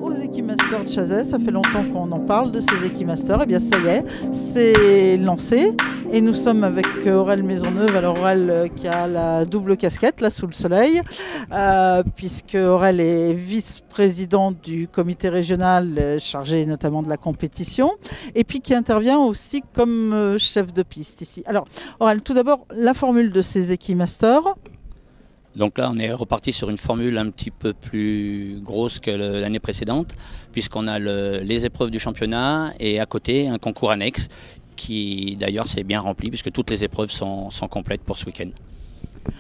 aux Equimasters de Chazet. Ça fait longtemps qu'on en parle de ces Equimasters. Et bien ça y est, c'est lancé. Et nous sommes avec Aurèle Maisonneuve. Alors Aurèle qui a la double casquette là sous le soleil, puisque Aurèle est vice-présidente du comité régional chargé notamment de la compétition, et puis qui intervient aussi comme chef de piste ici. Alors Aurèle, tout d'abord la formule de ces Equimasters. Donc là, on est reparti sur une formule un petit peu plus grosse que l'année précédente, puisqu'on a les épreuves du championnat et à côté un concours annexe qui d'ailleurs s'est bien rempli, puisque toutes les épreuves sont complètes pour ce week-end.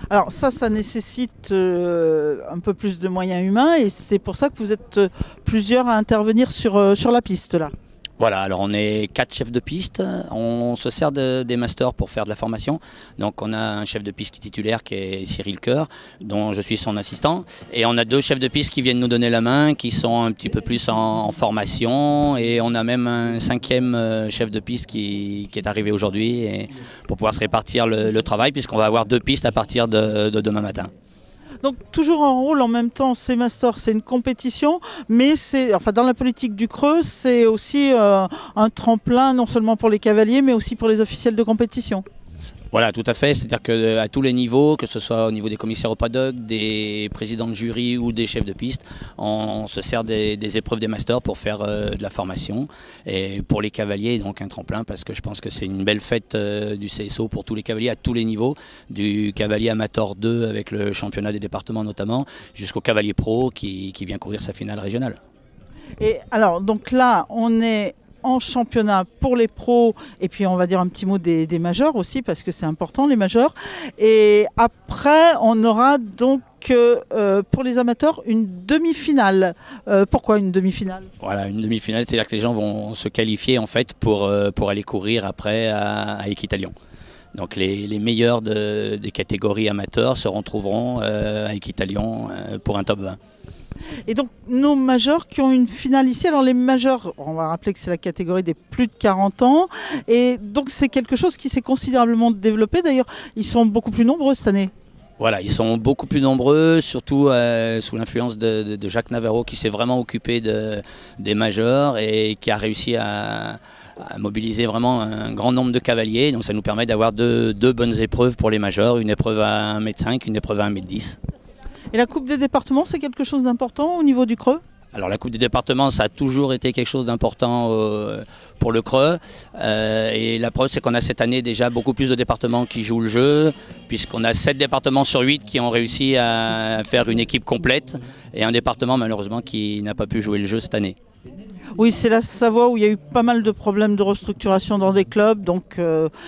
Alors ça nécessite un peu plus de moyens humains, et c'est pour ça que vous êtes plusieurs à intervenir sur la piste là. Voilà, alors on est 4 chefs de piste, on se sert des masters pour faire de la formation. Donc on a un chef de piste titulaire qui est Cyril Coeur, dont je suis son assistant. Et on a 2 chefs de piste qui viennent nous donner la main, qui sont un petit peu plus en formation. Et on a même un 5e chef de piste qui est arrivé aujourd'hui pour pouvoir se répartir le travail, puisqu'on va avoir 2 pistes à partir de demain matin. Donc toujours en rôle en même temps, ces masters, c'est une compétition, mais c'est, enfin dans la politique du Creux, c'est aussi un tremplin non seulement pour les cavaliers, mais aussi pour les officiels de compétition. Voilà, tout à fait. C'est-à-dire qu'à tous les niveaux, que ce soit au niveau des commissaires au paddock, des présidents de jury ou des chefs de piste, on se sert des épreuves des masters pour faire de la formation. Et pour les cavaliers, donc un tremplin, parce que je pense que c'est une belle fête du CSO pour tous les cavaliers à tous les niveaux, du cavalier amateur 2 avec le championnat des départements notamment, jusqu'au cavalier pro qui vient courir sa finale régionale. Et alors, donc là, on est en championnat pour les pros, et puis on va dire un petit mot des majors aussi, parce que c'est important les majors. Et après, on aura donc pour les amateurs une demi-finale. Pourquoi une demi-finale? Voilà, une demi-finale, c'est-à-dire que les gens vont se qualifier en fait pour aller courir après à Equitalion. Donc les meilleurs des catégories amateurs se retrouveront à Equitalion pour un top 20. Et donc nos majors qui ont une finale ici, alors les majors, on va rappeler que c'est la catégorie des plus de 40 ans, et donc c'est quelque chose qui s'est considérablement développé. D'ailleurs, ils sont beaucoup plus nombreux cette année. Voilà, ils sont beaucoup plus nombreux, surtout sous l'influence de Jacques Navarro, qui s'est vraiment occupé des majors et qui a réussi à mobiliser vraiment un grand nombre de cavaliers. Donc ça nous permet d'avoir deux bonnes épreuves pour les majors, une épreuve à 1,5 m, une épreuve à 1,10 m. Et la Coupe des départements, c'est quelque chose d'important au niveau du Creux? Alors la Coupe des départements, ça a toujours été quelque chose d'important pour le Creux. Et la preuve, c'est qu'on a cette année déjà beaucoup plus de départements qui jouent le jeu, puisqu'on a 7 départements sur 8 qui ont réussi à faire une équipe complète, et un département malheureusement qui n'a pas pu jouer le jeu cette année. Oui, c'est la Savoie où il y a eu pas mal de problèmes de restructuration dans des clubs, donc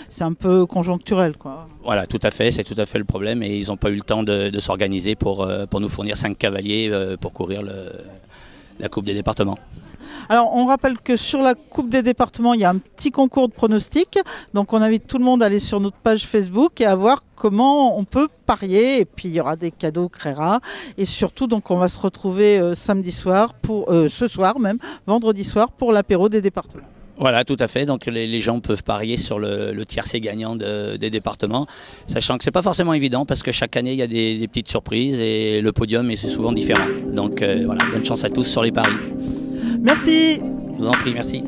c'est un peu conjoncturel, quoi. Voilà, tout à fait, c'est tout à fait le problème, et ils n'ont pas eu le temps de s'organiser pour nous fournir 5 cavaliers pour courir la Coupe des départements. Alors on rappelle que sur la Coupe des départements, il y a un petit concours de pronostics, donc on invite tout le monde à aller sur notre page Facebook et à voir comment on peut parier, et puis il y aura des cadeaux Créera, et surtout donc on va se retrouver samedi soir, ce soir même, vendredi soir, pour l'apéro des départements. Voilà, tout à fait. Donc les gens peuvent parier sur le tiercé gagnant des départements, sachant que c'est pas forcément évident parce que chaque année il y a des petites surprises et le podium c'est souvent différent. Donc voilà, bonne chance à tous sur les paris. Merci. Je vous en prie, merci.